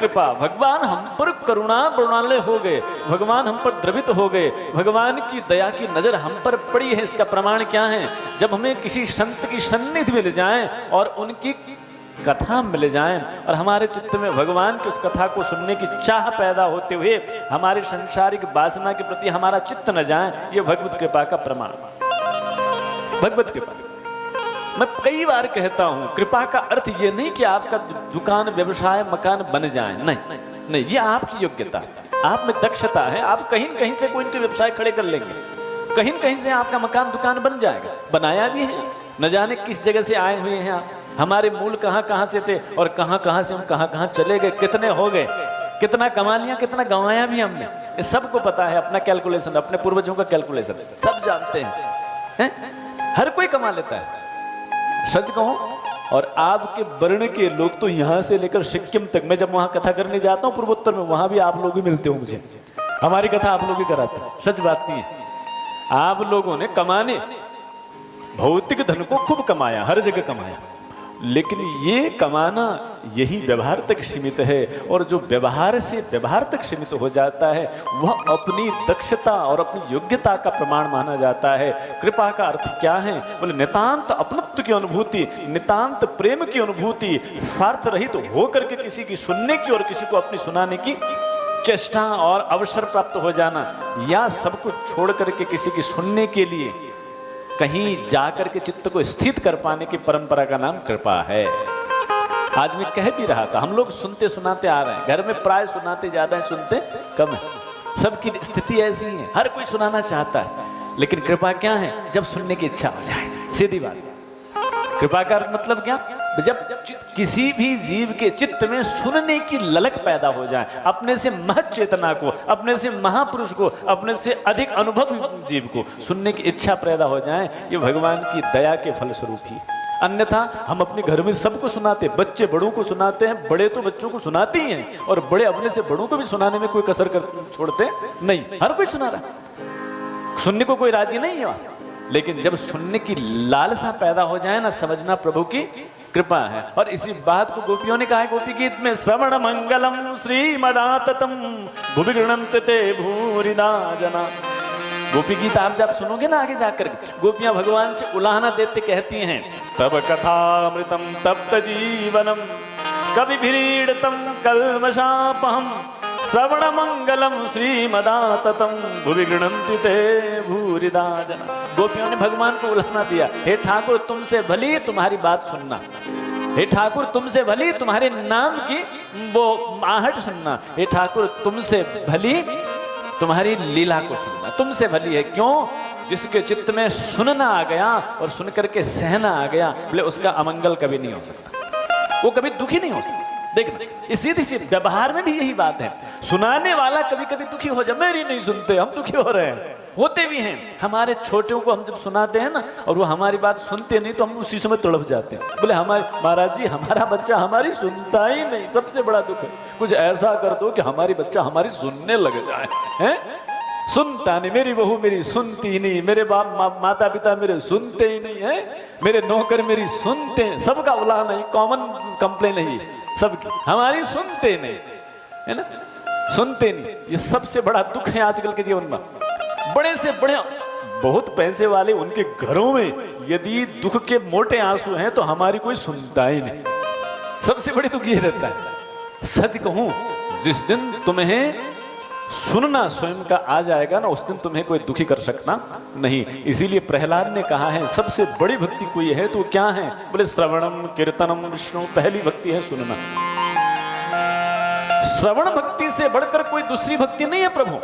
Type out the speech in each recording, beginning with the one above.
कृपा, भगवान हम पर करुणा बरुणालय हो गए, भगवान हम पर द्रवित हो गए, भगवान की दया की नजर हम पर पड़ी है। इसका प्रमाण क्या है? जब हमें किसी संत की सन्निधि मिल जाए और उनकी कथा मिल जाए और हमारे चित्त में भगवान की उस कथा को सुनने की चाह पैदा होते हुए हमारी सांसारिक वासना के प्रति हमारा चित्त न जाए, ये भगवत कृपा का प्रमाण। भगवत कृपा, मैं कई बार कहता हूं, कृपा का अर्थ ये नहीं कि आपका दुकान, व्यवसाय, मकान बन जाए, नहीं नहीं, ये आपकी योग्यता है, आप में दक्षता है, आप कहीं न कहीं से कोई इनके व्यवसाय खड़े कर लेंगे, कहीं न कहीं से आपका मकान दुकान बन जाएगा। बनाया भी है, न जाने किस जगह से आए हुए हैं आप, हमारे मूल कहां कहां से थे और कहां कहां से हम कहां कहां चले गए, कितने हो गए, कितना कमा लिया, कितना गंवाया भी हमने, ये सबको पता है। अपना कैलकुलेशन, अपने पूर्वजों का कैलकुलेशन सब जानते हैं, हर कोई कमा लेता है। सच कहूं, और आपके वर्ण के लोग तो यहां से लेकर सिक्किम तक, मैं जब वहां कथा करने जाता हूं पूर्वोत्तर में, वहां भी आप लोग ही मिलते हो मुझे, हमारी कथा आप लोग ही कराते हैं। सच बात नहीं है, आप लोगों ने कमाने, भौतिक धन को खूब कमाया, हर जगह कमाया, लेकिन ये कमाना यही व्यवहार तक सीमित है, और जो व्यवहार से व्यवहार तक सीमित हो जाता है वह अपनी दक्षता और अपनी योग्यता का प्रमाण माना जाता है। कृपा का अर्थ क्या है? बोले नितांत अपनत्व की अनुभूति, नितांत प्रेम की अनुभूति, स्वार्थ रहित तो होकर के किसी की सुनने की और किसी को अपनी सुनाने की चेष्टा और अवसर प्राप्त हो जाना, या सब कुछ छोड़ करके किसी की सुनने के लिए कहीं जाकर के चित्त को स्थित कर पाने की परंपरा का नाम कृपा है। आज मैं कह भी रहा था, हम लोग सुनते सुनाते आ रहे हैं, घर में प्राय सुनाते ज्यादा है, सुनते कम है। सबकी स्थिति ऐसी है, हर कोई सुनाना चाहता है, लेकिन कृपा क्या है? जब सुनने की इच्छा हो जाए, सीधी बात। कृपा का मतलब क्या? जब किसी भी जीव के चित्त में सुनने की ललक पैदा हो जाए, अपने से महत चेतना को, अपने से महापुरुष को, अपने से अधिक अनुभवी जीव को सुनने की इच्छा पैदा हो जाए, ये भगवान की दया के फलस्वरूप ही। अन्यथा हम अपने घर में सबको सुनाते, बच्चे बड़ों को सुनाते हैं, बड़े तो बच्चों को सुनाते ही हैं, और बड़े अपने से बड़ों को भी सुनाने में कोई कसर कर छोड़ते नहीं, हर कोई सुना रहा, सुनने को कोई राजी नहीं है। लेकिन जब सुनने की लालसा पैदा हो जाए ना, समझना प्रभु की कृपा है। और इसी बात को गोपियों ने कहा है गोपी गीत में, श्रवण मंगलम श्रीमदाततम भुवि गृह्णन्ति ते भूरिदा जना। गोपी गीत आप जब सुनोगे ना आगे जाकर, गोपियां भगवान से उलाहना देते कहती हैं, तब कथामृतम तप्त जीवनम कविभिरीडितम कल्मषापहम श्रवण मंगलम श्रीमदाततम भुवि गृह्णन्ति ते भूरिदा जना। गोपियों ने भगवान को उलाहना दिया, हे ठाकुर तुमसे भली तुम्हारी बात सुनना, हे ठाकुर तुमसे भली तुम्हारे नाम की वो आहट सुनना, हे ठाकुर तुमसे भली तुम्हारी लीला को सुनना, तुमसे भली है। क्यों? जिसके चित्त में सुनना आ गया और सुन करके सहना आ गया, बोले उसका अमंगल कभी नहीं हो सकता, वो कभी दुखी नहीं हो सकता। देखना, सीधी सी व्यवहार में भी यही बात है। सुनाने वाला कभी कभी दुखी हो जाए, मेरी नहीं सुनते, हम दुखी हो रहे हैं, होते भी हैं। हमारे छोटों को हम जब सुनाते हैं ना और वो हमारी बात सुनते नहीं, तो हम उसी समय तड़प जाते हैं, बोले हमारे महाराज जी हमारा बच्चा हमारी सुनता ही नहीं, सबसे बड़ा दुख है। कुछ ऐसा कर दो कि हमारी बच्चा हमारी सुनने लग जाए, हैं? सुनता नहीं, मेरी बहू मेरी सुनती नहीं, मेरे बाप माता पिता मेरे सुनते ही नहीं है, मेरे नौकर मेरी सुनते हैं, सबका उलाहना नहीं, कॉमन कंप्लेन है सबकी, हमारी सुनते नहीं, है ना, सुनते नहीं। ये सबसे बड़ा दुख है आजकल के जीवन में। बड़े से बड़े बहुत पैसे वाले उनके घरों में यदि दुख के मोटे आंसू हैं तो हमारी कोई सुनता ही नहीं, सबसे बड़ी दुख ये रहता है। सच कहूं, जिस दिन तुम्हें सुनना स्वयं का आ जाएगा ना, उस दिन तुम्हें कोई दुखी कर सकता नहीं। इसीलिए प्रहलाद ने कहा है सबसे बड़ी भक्ति कोई है तो क्या है? बोले श्रवणम कीर्तनम विष्णु, पहली भक्ति है सुनना। श्रवण भक्ति से बढ़कर कोई दूसरी भक्ति नहीं है प्रभु।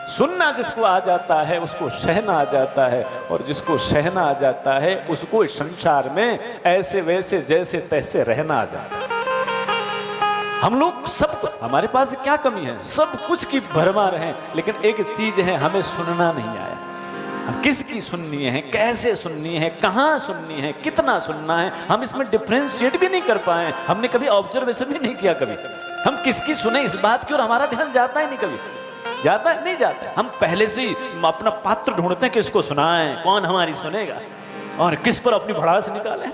सुनना जिसको आ जाता है उसको सहना आ जाता है, और जिसको सहना आ जाता है उसको इस संसार में ऐसे वैसे जैसे तैसे रहना आ जाता है। हम लोग सब, हमारे पास क्या कमी है? सब कुछ की भरमार है, लेकिन एक चीज है, हमें सुनना नहीं आया। हम किसकी सुननी है, कैसे सुननी है, कहाँ सुननी है, कितना सुनना है, हम इसमें डिफ्रेंशिएट भी नहीं कर पाए। हमने कभी ऑब्जर्वेशन भी नहीं किया, कभी हम किसकी सुने इस बात की, और हमारा ध्यान जाता ही नहीं, कभी जाता है नहीं जाता है। हम पहले से ही अपना पात्र ढूंढते हैं, किसको सुनाएं, कौन हमारी सुनेगा और किस पर अपनी भड़ास निकालें।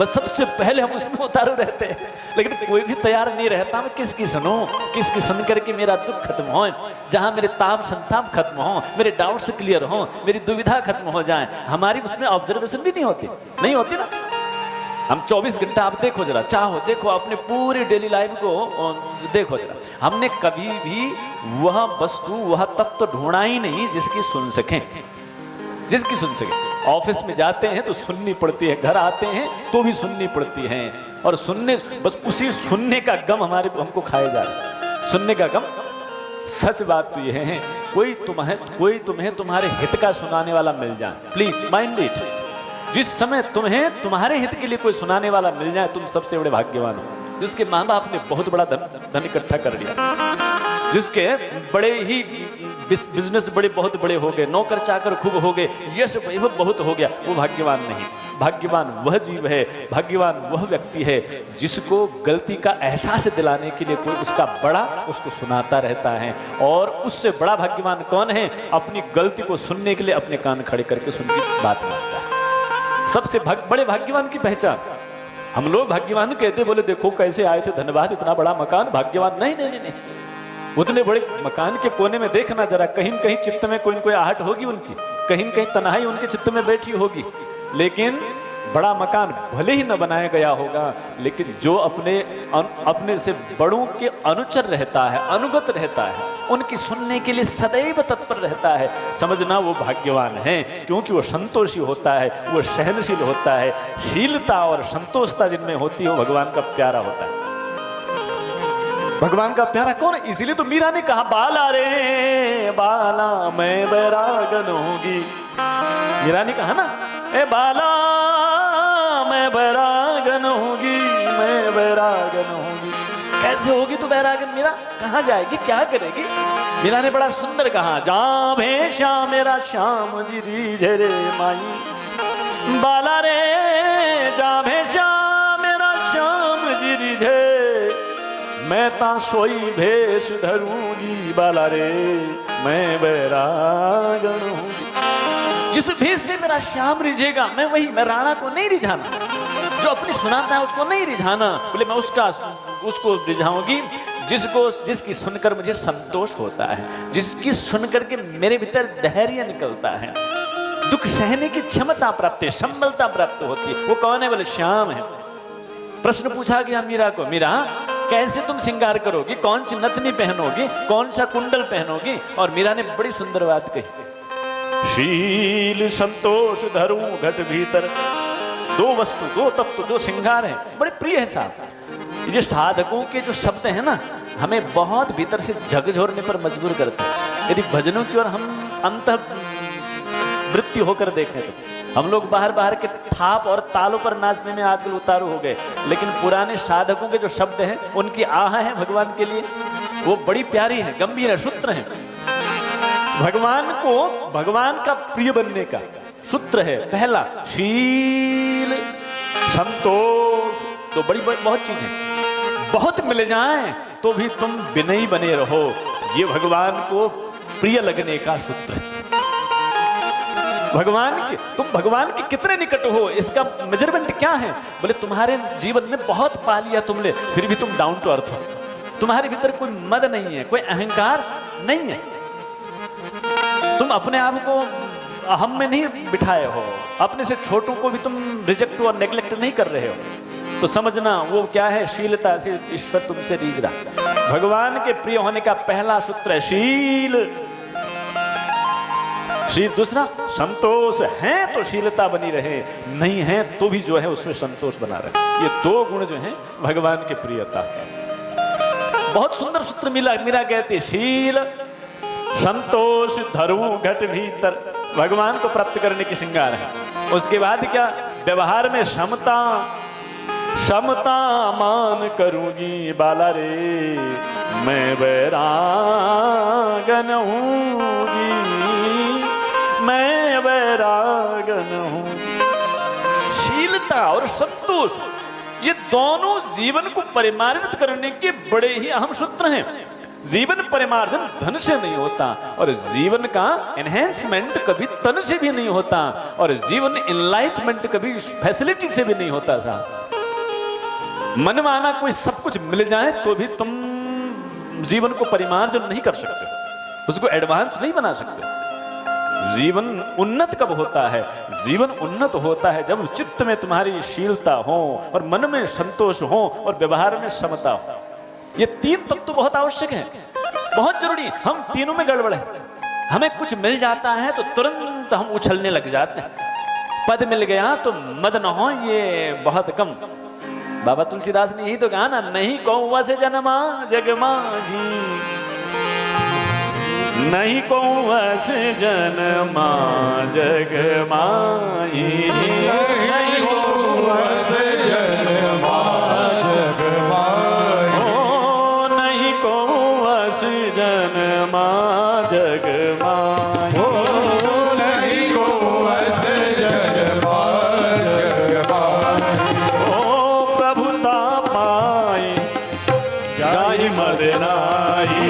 बस सबसे पहले हम उसमें उतारू रहते हैं, लेकिन कोई भी तैयार नहीं रहता मैं किसकी सुनूं, किसकी सुन करके मेरा दुख खत्म हो, जहां मेरे ताप संताप खत्म हो, मेरे डाउट्स क्लियर हो, मेरी दुविधा खत्म हो जाए। हमारी उसमें ऑब्जर्वेशन भी नहीं होती ना। हम 24 घंटा आप देखो जरा, चाहो देखो अपने पूरी डेली लाइफ को देखो जरा, हमने कभी भी वह वस्तु वह तत्व ढूंढा ही नहीं जिसकी सुन सकें। ऑफिस में जाते हैं तो सुननी पड़ती है, घर आते हैं तो भी सुननी पड़ती है, और सुनने बस उसी सुनने का गम हमको खाए जा रहा है, सुनने का गम। सच बात तो यह है, कोई तुम्हें तुम्हारे हित का सुनाने वाला मिल जाए, प्लीज माइंड इट। जिस समय तुम्हें तुम्हारे हित के लिए कोई सुनाने वाला मिल जाए, तुम सबसे बड़े भाग्यवान हो। जिसके माँ बाप ने बहुत बड़ा धन इकट्ठा कर लिया, जिसके बड़े ही बिजनेस बहुत बड़े हो गए, नौकर चाकर खूब हो गए, यश वैभव बहुत हो गया, वो भाग्यवान नहीं। भाग्यवान वह जीव है, भाग्यवान वह व्यक्ति है जिसको गलती का एहसास दिलाने के लिए कोई उसका बड़ा उसको सुनाता रहता है। और उससे बड़ा भाग्यवान कौन है? अपनी गलती को सुनने के लिए अपने कान खड़े करके सुन की बात मानता है। सबसे बड़े भाग्यवान की पहचान, हम लोग भाग्यवान कहते, बोले देखो कैसे आए थे, धन्यवाद, इतना बड़ा मकान, भाग्यवान। नहीं, उतने बड़े मकान के कोने में देखना जरा, कहीं कहीं चित्त में कोई न कोई आहट होगी उनकी, कहीं कहीं तन्हाई उनके चित्त में बैठी होगी। लेकिन बड़ा मकान भले ही न बनाया गया होगा, लेकिन जो अपने से बड़ों के अनुचर रहता है, अनुगत रहता है, उनकी सुनने के लिए सदैव तत्पर रहता है, समझना वो भाग्यवान है। क्योंकि वो संतोषी होता है, वो सहनशील होता है। शीलता और संतोषता जिनमें होती है वो भगवान का प्यारा होता है। भगवान का प्यारा कौन है? इसीलिए तो मीरा ने कहा, बाला रे बाला मैं बैरागन होगी। मीरा ने कहा ना, ए बाला मैं बैरागन होगी, मैं बैरागन होगी। कैसे होगी तू बैरागन मीरा? कहाँ जाएगी, क्या करेगी? मीरा ने बड़ा सुंदर कहा, जा भेषा मेरा श्याम जी रीझे रे माई, बाला रे जा भेषा मेरा श्याम जी रीझे, मैं ता सोई भेष धरूंगी, बाला रे मैं बैरागन होगी। जिस भेष से मेरा श्याम रिझेगा, मैं राणा को नहीं रिझाना, जो अपनी सुनाता है उसको नहीं रिझाना, बोले मैं उसको रिझाऊंगी जिसकी सुनकर मुझे संतोष होता है, जिसकी सुनकर के मेरे भीतर धैर्य निकलता है, दुख सहने की क्षमता प्राप्त है, संबलता प्राप्त होती है। वो कौन है? बोले श्याम है। प्रश्न पूछा गया मीरा को, मीरा कैसे तुम श्रृंगार करोगी, कौन सी नथनी पहनोगी, कौन सा कुंडल पहनोगी? और मीरा ने बड़ी सुंदर बात कही, शील संतोष धरूं घट भीतर। दो वस्तु, दो तत्व, दो श्रृंगार है, बड़े प्रिय है साहब। ये साधकों के जो शब्द है ना, हमें बहुत भीतर से झकझोरने पर मजबूर करते हैं। यदि भजनों की ओर हम अंतः वृत्ति होकर देखें तो हम लोग बाहर के थाप और तालों पर नाचने में आजकल उतारू हो गए, लेकिन पुराने साधकों के जो शब्द हैं, उनकी आह है भगवान के लिए, वो बड़ी प्यारी है, गंभीर है, सूत्र है। भगवान का प्रिय बनने का सूत्र है पहला, शील संतोष। तो बहुत चीज है, बहुत मिल जाए तो भी तुम विनयी बने रहो, ये भगवान को प्रिय लगने का सूत्र है। तुम भगवान के कितने निकट हो, इसका मेजरमेंट क्या है? बोले तुम्हारे जीवन में बहुत पा लिया तुमने, फिर भी तुम डाउन टू अर्थ हो, तुम्हारे भीतर कोई मद नहीं है, कोई अहंकार नहीं है, तुम अपने आप को अहम में नहीं बिठाए हो, अपने से छोटों को भी तुम रिजेक्ट और नेग्लेक्ट नहीं कर रहे हो, तो समझना वो क्या है? शीलता से ईश्वर तुमसे रीझ रहा। भगवान के प्रिय होने का पहला सूत्र है शील। दूसरा संतोष, है तो शीलता बनी रहे, नहीं है तो भी जो है उसमें संतोष बना रहे। ये दो गुण जो हैं भगवान के प्रियता के। बहुत सुंदर सूत्र मीरा कहती है, शील संतोष धरूं घट भीतर। भगवान को प्राप्त करने की श्रृंगार है। उसके बाद क्या? व्यवहार में समता मान करूंगी, बाला रे मैं बैरागन हूंगी, मैं बैरागन हूं। शीलता और संतोष, ये दोनों जीवन को परिमार्जित करने के बड़े ही अहम सूत्र हैं। जीवन परिमार्जन धन से नहीं होता, और जीवन का एनहेंसमेंट कभी तन से भी नहीं होता, और जीवन एनलाइटमेंट कभी फैसिलिटी से भी नहीं होता साहब। मनमाना कोई सब कुछ मिल जाए तो भी तुम जीवन को परिमार्जन नहीं कर सकते, उसको एडवांस नहीं बना सकते। जीवन उन्नत कब होता है? जीवन उन्नत होता है जब चित्त में तुम्हारी शीलता हो, और मन में संतोष हो, और व्यवहार में समता हो। ये तीन तत्व बहुत आवश्यक है, बहुत जरूरी है। हम तीनों में गड़बड़ है। हमें कुछ मिल जाता है तो तुरंत हम उछलने लग जाते हैं। पद मिल गया तो मद न हो, ये बहुत कम। बाबा तुलसीदास ने यही तो कहा ना, नहीं कौवा से जन्मा जग माही, नहीं कौवा से जन्मा जग माही, नहीं कौवा से जन्मा जग माही, ओ नहीं कौवा से जन्मा जग माही, ओ नहीं कौवा से जन्मा जग माही, ओ प्रभुता पाई जाहि मद नाई,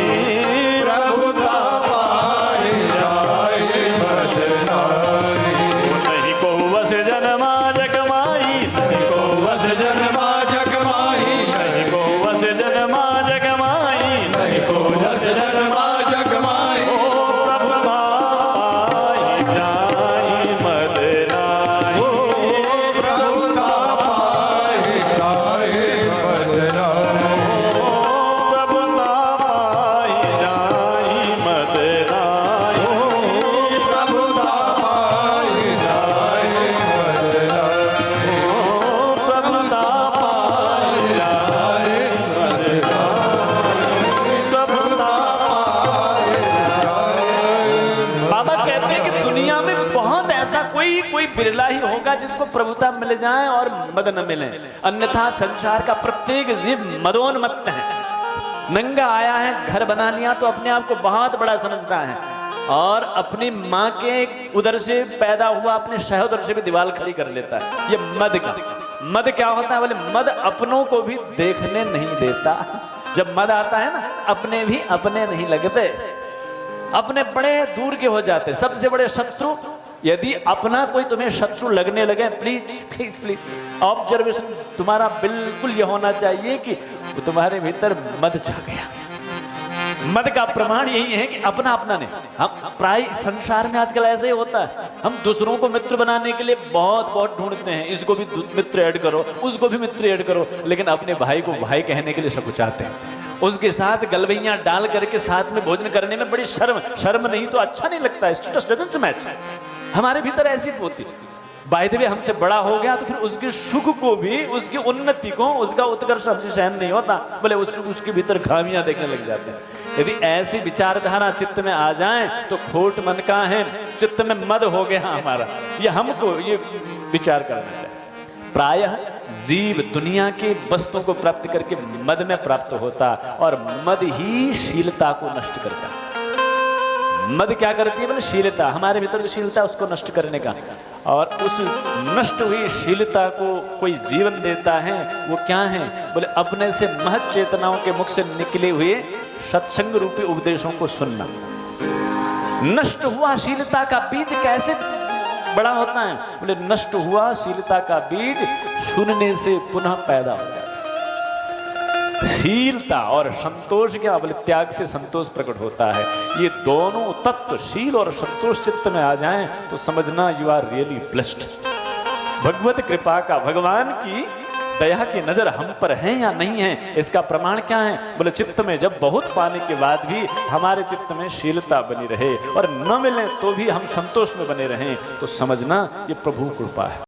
कोई बिरला ही होगा जिसको प्रभुता मिल जाए और मद न मिले, अन्यथा संसार का प्रत्येक जीव मदोन्मत्त है। नंगा आया है, घर बना लिया तो अपने आप को बहुत बड़ा समझता है, और अपनी माँ के उदर से पैदा हुआ अपने सहोदर से भी दीवार खड़ी कर लेता है। ये मद का मद क्या होता है? बोले मद अपनों को भी देखने नहीं देता। जब मद आता है ना, अपने भी अपने नहीं लगते, अपने बड़े दूर के हो जाते। सबसे बड़े शत्रु, यदि अपना कोई तुम्हें शत्रु लगने लगे, प्लीज प्लीज प्लीज ऑब्जर्वेशन तुम्हारा बिल्कुल यह होना चाहिए कि तुम्हारे भीतर मद छा गया। मद का प्रमाण यही है कि अपना अपना नहीं। हम प्राय संसार में आजकल ऐसे ही होता है, हम दूसरों को मित्र बनाने के लिए बहुत बहुत ढूंढते हैं, इसको भी मित्र ऐड करो, उसको भी मित्र ऐड करो, लेकिन अपने भाई को भाई कहने के लिए सब कुछ आते हैं। उसके साथ गलवैया डाल करके साथ में भोजन करने में बड़ी शर्म नहीं तो अच्छा नहीं लगता। Status doesn't match. हमारे भीतर ऐसी होती, बाय द वे हमसे बड़ा हो गया तो फिर उसके सुख को भी, उसकी उन्नति को, उसका उत्कर्ष हमसे सहन नहीं होता, बोले उसके भीतर खामियां देखने लग जाते हैं। यदि ऐसी विचारधारा चित्त में आ जाए तो खोट मन का है, चित्त में मद हो गया हमारा। ये हमको ये विचार करना चाहिए। प्रायः जीव दुनिया के वस्तुओं को प्राप्त करके मद में प्राप्त होता, और मद ही शीलता को नष्ट करता है। मद क्या करती है? बोले शीलता, हमारे भीतर जो शीलता उसको नष्ट करने का, और उस नष्ट हुई शीलता को कोई जीवन देता है। वो क्या है? बोले अपने से महत चेतनाओं के मुख से निकले हुए सत्संग रूपी उपदेशों को सुनना। नष्ट हुआ शीलता का बीज कैसे बड़ा होता है? बोले नष्ट हुआ शीलता का बीज सुनने से पुनः पैदा हो जाता है। शीलता और संतोष क्या? बोले त्याग से संतोष प्रकट होता है। ये दोनों तत्व शील और संतोष चित्त में आ जाएं तो समझना यू आर रियली ब्लेस्ड। भगवत कृपा का, भगवान की दया की नजर हम पर है या नहीं है, इसका प्रमाण क्या है? बोले चित्त में जब बहुत पाने के बाद भी हमारे चित्त में शीलता बनी रहे, और न मिले तो भी हम संतोष में बने रहें, तो समझना ये प्रभु कृपा है।